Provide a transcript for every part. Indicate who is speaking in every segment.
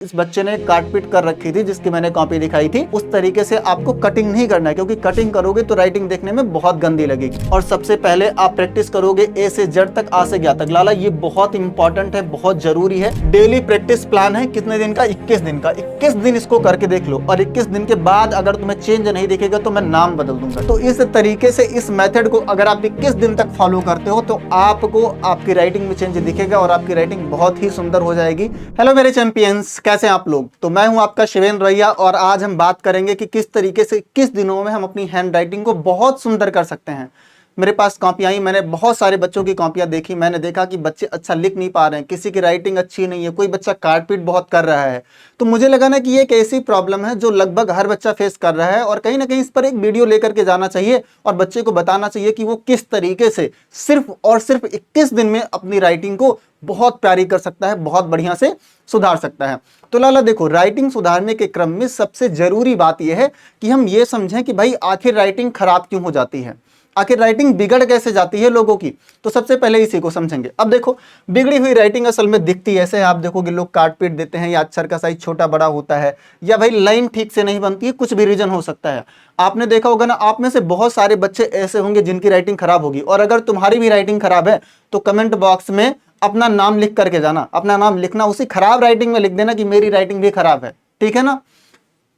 Speaker 1: इस बच्चे ने काटपीट कर रखी थी जिसकी मैंने कॉपी दिखाई थी, उस तरीके से आपको कटिंग नहीं करना है, क्योंकि कटिंग करोगे तो राइटिंग देखने में बहुत गंदी लगेगी। और सबसे पहले आप प्रैक्टिस करोगे ए से जेड तक, आ से ज्ञा तक। लाला ये बहुत इंपॉर्टेंट है, बहुत जरूरी है। डेली प्रैक्टिस प्लान है कितने दिन का? 21 दिन का। 21 दिन इसको करके देख लो, और 21 दिन के बाद अगर तुम्हें चेंज नहीं दिखेगा तो मैं नाम बदल दूंगा। तो इस तरीके से इस मेथड को अगर आप 21 दिन तक फॉलो करते हो तो आपको आपकी राइटिंग में चेंज दिखेगा और आपकी राइटिंग बहुत ही सुंदर हो जाएगी। हेलो मेरे चैंपियंस, कैसे हैं आप लोग? तो मैं हूं आपका शिवेंद्र रैया, और आज हम बात करेंगे कि किस तरीके से किस दिनों में हम अपनी हैंड राइटिंग को बहुत सुंदर कर सकते हैं। मेरे पास कॉपियां आई, मैंने बहुत सारे बच्चों की कॉपियां देखी, मैंने देखा कि बच्चे अच्छा लिख नहीं पा रहे हैं, किसी की राइटिंग अच्छी नहीं है, कोई बच्चा काटपीट बहुत कर रहा है। तो मुझे लगा ना कि ये एक ऐसी प्रॉब्लम है जो लगभग हर बच्चा फेस कर रहा है, और कहीं ना कहीं इस पर एक वीडियो लेकर के जाना चाहिए और बच्चे को बताना चाहिए कि वो किस तरीके से सिर्फ और सिर्फ 21 दिन में अपनी राइटिंग को बहुत प्यारी कर सकता है, बहुत बढ़िया से सुधार सकता है। तो लाला देखो, राइटिंग सुधारने के क्रम में सबसे जरूरी बात यह है कि हम ये समझें कि भाई आखिर राइटिंग खराब क्यों हो जाती है, आखिर राइटिंग बिगड़ कैसे जाती है लोगों की। तो सबसे पहले इसी को समझेंगे। अब देखो, बिगड़ी हुई राइटिंग असल में दिखती ऐसे है, आप देखोगे लोग काटपीट देते हैं, या अक्षर का साइज छोटा बड़ा होता है, या भाई लाइन ठीक से नहीं बनती है, कुछ भी रीजन हो सकता है। आपने देखा होगा ना, आप में से बहुत सारे बच्चे ऐसे होंगे जिनकी राइटिंग खराब होगी, और अगर तुम्हारी भी राइटिंग खराब है तो कमेंट बॉक्स में अपना नाम लिख करके जाना, अपना नाम लिखना, उसी खराब राइटिंग में लिख देना कि मेरी राइटिंग भी खराब है, ठीक है ना,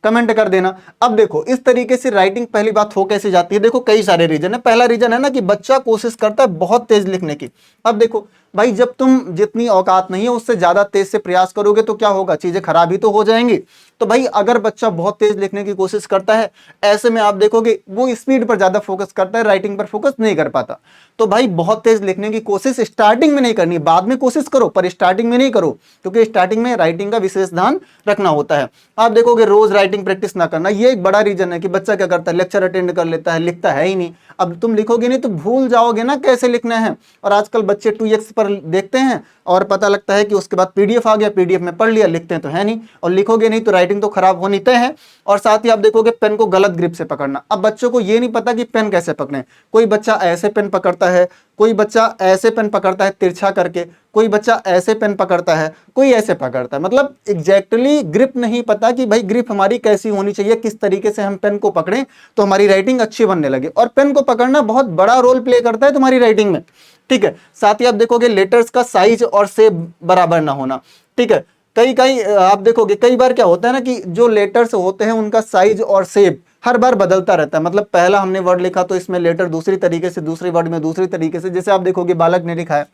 Speaker 1: कमेंट कर देना। अब देखो, इस तरीके से राइटिंग पहली बात हो कैसे जाती है, देखो कई सारे रीजन है। पहला रीजन है ना कि बच्चा कोशिश करता है बहुत तेज लिखने की। अब देखो भाई, जब तुम जितनी औकात नहीं है उससे ज्यादा तेज से प्रयास करोगे तो क्या होगा, चीजें खराब ही तो हो जाएंगी। तो भाई अगर बच्चा बहुत तेज लिखने की कोशिश करता है, ऐसे में आप देखोगे वो स्पीड पर ज्यादा फोकस करता है, राइटिंग पर फोकस नहीं कर पाता। तो भाई बहुत तेज लिखने की कोशिश स्टार्टिंग में नहीं करनी, बाद में कोशिश करो पर स्टार्टिंग में नहीं करो, क्योंकि स्टार्टिंग में राइटिंग का विशेष ध्यान रखना होता है। आप देखोगे रोज राइटिंग प्रैक्टिस ना करना, ये एक बड़ा रीजन है कि बच्चा क्या करता है, लेक्चर अटेंड कर लेता है, लिखता है ही नहीं। अब तुम लिखोगे नहीं तो भूल जाओगे ना कैसे लिखना है। और आजकल बच्चे 2x पर देखते हैं और पता लगता है कि उसके बाद पीडीएफ आ गया, पीडीएफ में पढ़ लिया, लिखते हैं तो है नहीं, और लिखोगे नहीं तो राइटिंग तो खराब होनी तय है। और साथ ही आप देखोगे पेन को गलत ग्रिप से पकड़ना। अब बच्चों को ये नहीं पता कि पेन कैसे पकड़े, कोई बच्चा ऐसे पेन पकड़ता है, कोई बच्चा ऐसे पेन पकड़ता है तिरछा करके, कोई बच्चा ऐसे पेन पकड़ता है, कोई ऐसे पकड़ता है, मतलब एग्जैक्टली ग्रिप नहीं पता कि भाई ग्रिप हमारी कैसी होनी चाहिए, किस तरीके से हम पेन को पकड़ें तो हमारी राइटिंग अच्छी बनने लगे। और पेन को पकड़ना बहुत बड़ा रोल प्ले करता है तुम्हारी राइटिंग में, ठीक है। साथ ही आप देखोगे लेटर्स का साइज और शेप बराबर ना होना, ठीक है। कई कई आप देखोगे कई बार क्या होता है ना कि जो लेटर्स होते हैं उनका साइज और शेप हर बार बदलता रहता है। मतलब पहला हमने वर्ड लिखा तो इसमें लेटर दूसरी तरीके से, दूसरे वर्ड में दूसरी तरीके से। जैसे आप देखोगे बालक ने लिखा है,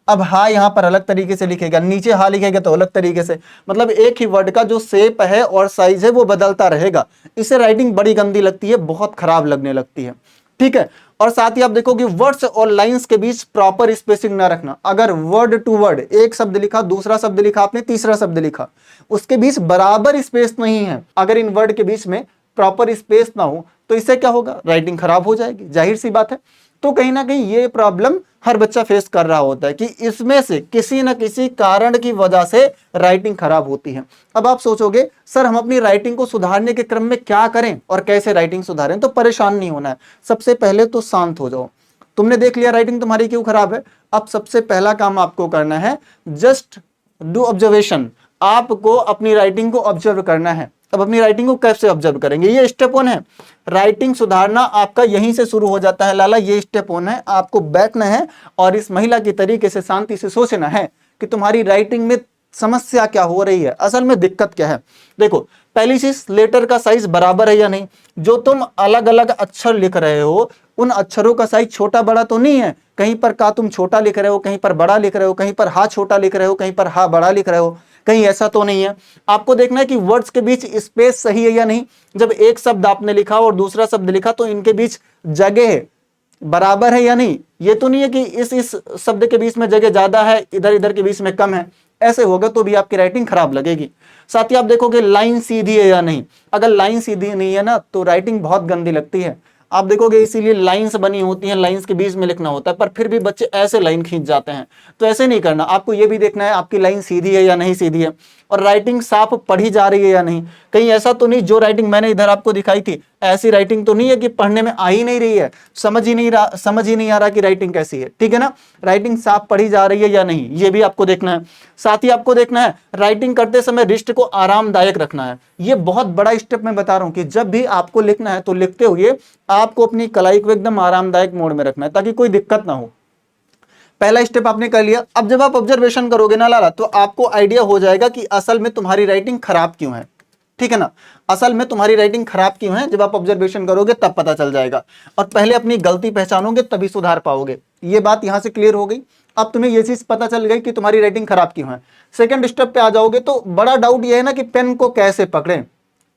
Speaker 1: अब हा यहां पर अलग तरीके से लिखेगा, नीचे हा लिखेगा तो अलग तरीके से, मतलब एक ही वर्ड का जो शेप है और साइज है वो बदलता रहेगा। इससे राइटिंग बड़ी गंदी लगती है, बहुत खराब लगने लगती है, ठीक है। और साथ ही आप देखोगे वर्ड्स और लाइंस के बीच प्रॉपर स्पेसिंग ना रखना। अगर वर्ड टू वर्ड एक शब्द लिखा, दूसरा शब्द लिखा आपने, तीसरा शब्द लिखा, उसके बीच बराबर स्पेस नहीं है, अगर इन वर्ड के बीच में प्रॉपर स्पेस ना हो तो इससे क्या होगा, राइटिंग खराब हो जाएगी, जाहिर सी बात है। तो कहीं ना कहीं ये प्रॉब्लम हर बच्चा फेस कर रहा होता है कि इसमें से किसी न किसी कारण की वजह से राइटिंग खराब होती है। अब आप सोचोगे सर हम अपनी राइटिंग को सुधारने के क्रम में क्या करें और कैसे राइटिंग सुधारें। तो परेशान नहीं होना है, सबसे पहले तो शांत हो जाओ। तुमने देख लिया राइटिंग तुम्हारी क्यों खराब है, अब सबसे पहला काम आपको करना है जस्ट डू ऑब्जर्वेशन। आपको अपनी राइटिंग को ऑब्जर्व करना है। अब अपनी राइटिंग को कैसे ऑब्जर्व करेंगे, ये स्टेप 1 है। राइटिंग सुधारना आपका यहीं से शुरू हो जाता है लाला, ये स्टेप 1 है। आपको बैठना है और इस महिला की तरीके से शांति से सोचना है कि तुम्हारी राइटिंग में समस्या क्या हो रही है, असल में दिक्कत क्या है। देखो पहली चीज, लेटर का साइज बराबर है या नहीं। जो तुम अलग अलग अक्षर लिख रहे हो उन अक्षरों का साइज छोटा बड़ा तो नहीं है, कहीं पर का तुम छोटा लिख रहे हो, कहीं पर बड़ा लिख रहे हो, कहीं पर हा छोटा लिख रहे हो, कहीं पर हा बड़ा लिख रहे हो, कहीं ऐसा तो नहीं है। आपको देखना है कि वर्ड्स के बीच स्पेस सही है या नहीं। जब एक शब्द आपने लिखा और दूसरा शब्द लिखा तो इनके बीच जगह बराबर है या नहीं। ये तो नहीं है कि इस शब्द के बीच में जगह ज्यादा है, इधर इधर के बीच में कम है, ऐसे होगा तो भी आपकी राइटिंग खराब लगेगी। साथ ही आप देखोगे लाइन सीधी है या नहीं। अगर लाइन सीधी नहीं है ना तो राइटिंग बहुत गंदी लगती है। आप देखोगे इसीलिए लाइंस बनी होती हैं, लाइंस के बीच में लिखना होता है, पर फिर भी बच्चे ऐसे लाइन खींच जाते हैं। तो ऐसे नहीं करना, आपको ये भी देखना है आपकी लाइन सीधी है या नहीं सीधी है, और राइटिंग साफ पढ़ी जा रही है या नहीं। कहीं ऐसा तो नहीं जो राइटिंग मैंने इधर आपको दिखाई थी ऐसी राइटिंग तो नहीं है कि पढ़ने में आ ही नहीं रही है, समझ ही नहीं आ रहा कि राइटिंग कैसी है। ठीक है ना, राइटिंग साफ पढ़ी जा रही है या नहीं, ये भी आपको देखना है। साथ ही आपको देखना है राइटिंग करते समय रिस्ट को आरामदायक रखना है। ये बहुत बड़ा स्टेप मैं बता रहा हूं कि जब भी आपको लिखना है तो लिखते हुए आपको अपनी कलाई को एकदम आरामदायक मोड में रखना है ताकि कोई दिक्कत ना हो। पहला स्टेप आपने कर लिया। अब जब आप ऑब्जर्वेशन करोगे ना लाला, तो आपको आइडिया हो जाएगा कि असल में तुम्हारी राइटिंग खराब क्यों है। ठीक है ना, असल में तुम्हारी राइटिंग खराब क्यों है, जब आप ऑब्जर्वेशन करोगे तब पता चल जाएगा। और पहले अपनी गलती पहचानोगे तभी सुधार पाओगे। ये बात यहां से क्लियर हो गई। अब तुम्हें ये चीज पता चल गई कि तुम्हारी राइटिंग खराब क्यों है। सेकंड स्टेप पे आ जाओगे तो बड़ा डाउट ये है ना कि पेन को कैसे पकड़ें।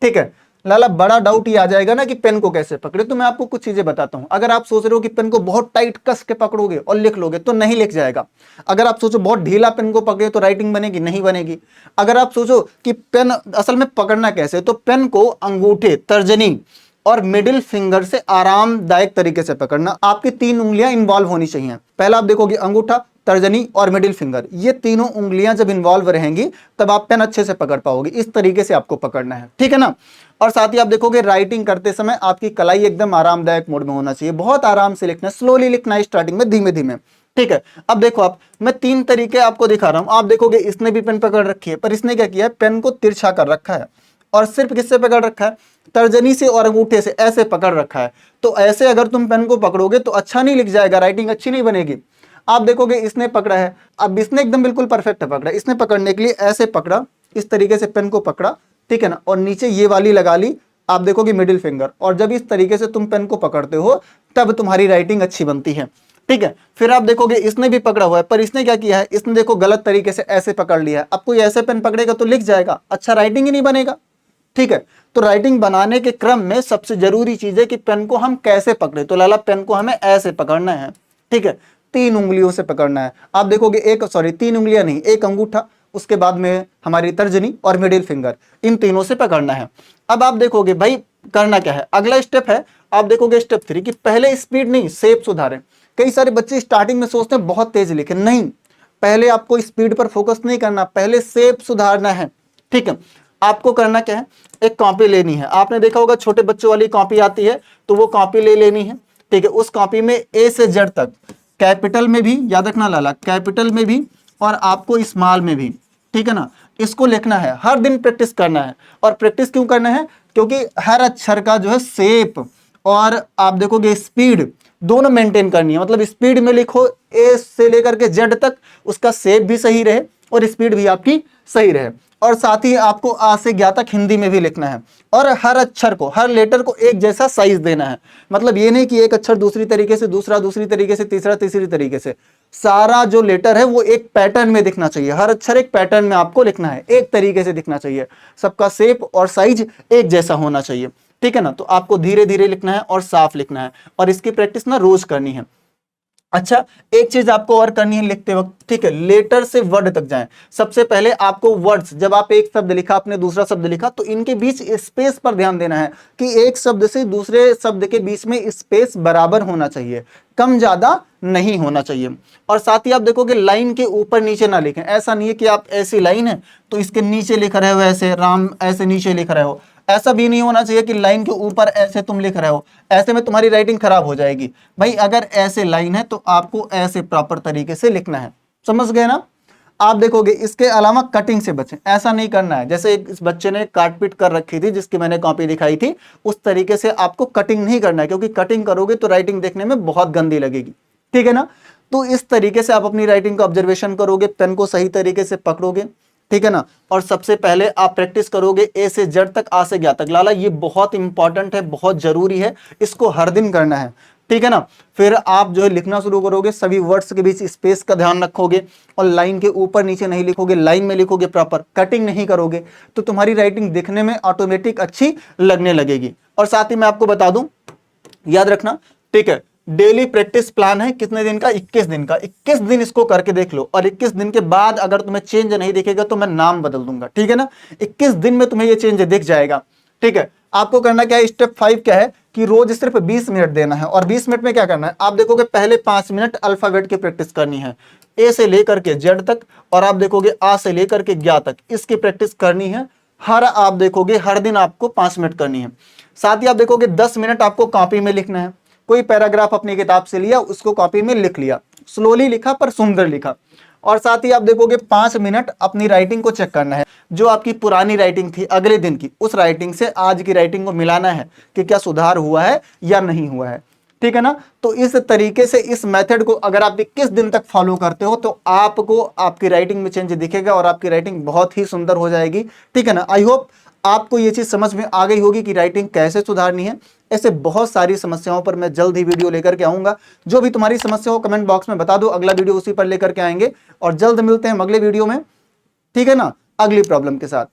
Speaker 1: ठीक है लाला, बड़ा डाउट ये आ जाएगा ना कि पेन को कैसे पकड़े। तो मैं आपको कुछ चीजें बताता हूं। अगर आप सोच रहे हो कि पेन को बहुत टाइट कस के पकड़ोगे और लिख लोगे तो नहीं लिख जाएगा। अगर आप सोचो बहुत ढीला पेन को पकड़े तो राइटिंग बनेगी, नहीं बनेगी। अगर आप सोचो कि पेन असल में पकड़ना कैसे, तो पेन को अंगूठे, तर्जनी और मिडिल फिंगर से आरामदायक तरीके से पकड़ना। आपकी 3 उंगलियां इंवॉल्व होनी चाहिए। पहला आप देखोगे अंगूठा, तर्जनी और मिडिल फिंगर, ये तीनों उंगलियां जब इन्वॉल्व रहेंगी तब आप पेन अच्छे से पकड़ पाओगे। इस तरीके से आपको पकड़ना है। ठीक है ना, और साथ ही आप देखोगे राइटिंग करते समय आपकी कलाई एकदम आरामदायक मोड में होना चाहिए। बहुत आराम से लिखना है, स्लोली लिखना है स्टार्टिंग में, धीमे धीमे। ठीक है, अब देखो आप, मैं 3 तरीके आपको दिखा रहा हूं। आप देखोगे इसने भी पेन पकड़ रखी है, पर इसने क्या किया है, पेन को तिरछा कर रखा है और सिर्फ किससे पकड़ रखा है, तर्जनी से और अंगूठे से ऐसे पकड़ रखा है। तो ऐसे अगर तुम पेन को पकड़ोगे तो अच्छा नहीं लिख जाएगा, राइटिंग अच्छी नहीं बनेगी। आप देखोगे इसने पकड़ा है, अब इसने एकदम बिल्कुल परफेक्ट पकड़ा। इसने पकड़ने के लिए ऐसे पकड़ा, इस तरीके से पेन को पकड़ा, ठीक है ना, और नीचे ये वाली लगा ली, आप देखोगे मिडिल फिंगर। और जब इस तरीके से तुम पेन को पकड़ते हो तब तुम्हारी राइटिंग अच्छी बनती है। ठीक है, फिर आप देखोगे इसने भी पकड़ा हुआ है, पर इसने क्या किया है, इसने देखो गलत तरीके से ऐसे पकड़ लिया है। अब कोई ऐसे पेन पकड़ेगा तो लिख जाएगा, अच्छा राइटिंग ही नहीं बनेगा। ठीक है, तो राइटिंग बनाने के क्रम में सबसे जरूरी चीज है कि पेन को हम कैसे पकड़े। तो लाला, पेन को हमें ऐसे पकड़ना है। ठीक है, 3 उंगलियों से पकड़ना है। आप देखोगे 3 उंगलियां नहीं, एक अंगूठा, उसके बाद में हमारी तर्जनी और मिडिल फिंगर, इन तीनों से पकड़ना है। अब आप देखोगे भाई करना क्या है, अगला स्टेप है, आप देखोगे स्टेप 3 कि पहले स्पीड नहीं, शेप सुधारें। कई सारे बच्चे स्टार्टिंग में सोचते हैं बहुत तेज लिखें, नहीं, पहले आपको स्पीड पर फोकस नहीं करना, पहले शेप सुधारना है। ठीक है, आपको करना क्या है, एक कॉपी लेनी है। आपने देखा होगा छोटे बच्चों वाली कॉपी आती है, तो वो कॉपी ले लेनी है। ठीक है, उस कॉपी में ए से जेड तक, कैपिटल में भी, याद रखना लाला, कैपिटल में भी और आपको स्मॉल में भी, ठीक है ना, इसको लिखना है। हर दिन प्रैक्टिस करना है। और प्रैक्टिस क्यों करना है, क्योंकि हर अक्षर का जो है शेप और आप देखोगे स्पीड दोनों मेंटेन करनी है। मतलब स्पीड में लिखो ए से लेकर के जेड तक, उसका शेप भी सही रहे और स्पीड भी आपकी सही रहे। और साथ ही आपको आ से ज्ञा तक हिंदी में भी लिखना है। और हर अक्षर को, हर लेटर को एक जैसा साइज देना है। मतलब ये नहीं कि एक अक्षर दूसरी तरीके से, दूसरा दूसरी तरीके से, तीसरा तीसरी तरीके से। सारा जो लेटर है वो एक पैटर्न में दिखना चाहिए। हर अक्षर एक पैटर्न में आपको लिखना है, एक तरीके से दिखना चाहिए। सबका शेप और साइज एक जैसा होना चाहिए। ठीक है ना, तो आपको धीरे धीरे लिखना है और साफ लिखना है, और इसकी प्रैक्टिस ना रोज करनी है। अच्छा, एक चीज आपको और करनी है लिखते वक्त, ठीक है, लेटर से वर्ड तक जाएं। सबसे पहले आपको वर्ड्स, जब आप एक शब्द लिखा, आपने दूसरा शब्द लिखा, तो इनके बीच स्पेस पर ध्यान देना है कि एक शब्द से दूसरे शब्द के बीच में स्पेस बराबर होना चाहिए, कम ज्यादा नहीं होना चाहिए। और साथ ही आप देखोगे लाइन के ऊपर नीचे ना लिखें। ऐसा नहीं है कि आप ऐसी लाइन है तो इसके नीचे लिख रहे हो, ऐसे राम ऐसे नीचे लिख रहे हो, ऐसा भी नहीं होना चाहिए कि लाइन के ऊपर ऐसे तुम लिख रहे हो, ऐसे में तुम्हारी राइटिंग खराब हो जाएगी। भाई अगर ऐसे लाइन है तो आपको ऐसे प्रॉपर तरीके से लिखना है, समझ गए ना। आप देखोगे इसके अलावा कटिंग से बचें, ऐसा नहीं करना है। जैसे इस बच्चे ने काटपीट कर रखी थी जिसकी मैंने कॉपी दिखाई थी, उस तरीके से आपको कटिंग नहीं करना है, क्योंकि कटिंग करोगे तो राइटिंग देखने में बहुत गंदी लगेगी। ठीक है ना, तो इस तरीके से आप अपनी राइटिंग का ऑब्जर्वेशन करोगे, पेन को सही तरीके से पकड़ोगे। ठीक है ना, और सबसे पहले आप प्रैक्टिस करोगे ए से जेड तक, आ से ज्ञा तक। लाला ये बहुत इंपॉर्टेंट है, बहुत जरूरी है, इसको हर दिन करना है। ठीक है ना, फिर आप जो है लिखना शुरू करोगे, सभी वर्ड्स के बीच स्पेस का ध्यान रखोगे और लाइन के ऊपर नीचे नहीं लिखोगे, लाइन में लिखोगे प्रॉपर, कटिंग नहीं करोगे, तो तुम्हारी राइटिंग दिखने में ऑटोमेटिक अच्छी लगने लगेगी। और साथ ही मैं आपको बता दूं, याद रखना, ठीक है, डेली प्रैक्टिस प्लान है कितने दिन का, 21 दिन का। 21 दिन इसको करके देख लो, और 21 दिन के बाद अगर तुम्हें चेंज नहीं दिखेगा तो मैं नाम बदल दूंगा। ठीक है ना, 21 दिन में तुम्हें ये चेंज दिख जाएगा। ठीक है, आपको करना क्या है, स्टेप 5 क्या है कि रोज सिर्फ 20 मिनट देना है। और 20 मिनट में क्या करना है, आप देखोगे पहले 5 मिनट अल्फाबेट की प्रैक्टिस करनी है, ए से लेकर के जेड तक, और आप देखोगे आ से लेकर के ज्ञा तक, इसकी प्रैक्टिस करनी है आप देखोगे हर दिन आपको 5 मिनट करनी है। साथ ही आप देखोगे 10 मिनट आपको कॉपी में लिखना है। कोई पैराग्राफ अपनी किताब से लिया, उसको कॉपी में लिख लिया, स्लोली लिखा पर सुंदर लिखा। और साथ ही आप देखोगे 5 मिनट अपनी राइटिंग को चेक करना है। जो आपकी पुरानी राइटिंग थी अगले दिन की, उस राइटिंग से आज की राइटिंग को मिलाना है कि क्या सुधार हुआ है या नहीं हुआ है। ठीक है ना। तो इस तरीके से इस मेथड को अगर आप 21 दिन तक फॉलो करते हो तो आपको आपकी राइटिंग में चेंज दिखेगा और आपकी राइटिंग बहुत ही सुंदर हो जाएगी। ठीक है ना। आई होप आपको ये चीज समझ में आ गई होगी कि राइटिंग कैसे सुधारनी है। ऐसे बहुत सारी समस्याओं पर मैं जल्द ही वीडियो लेकर के आऊंगा। जो भी तुम्हारी समस्या हो कमेंट बॉक्स में बता दो, अगला वीडियो उसी पर लेकर के आएंगे। और जल्द मिलते हैं अगले वीडियो में। ठीक है ना, अगली प्रॉब्लम के साथ।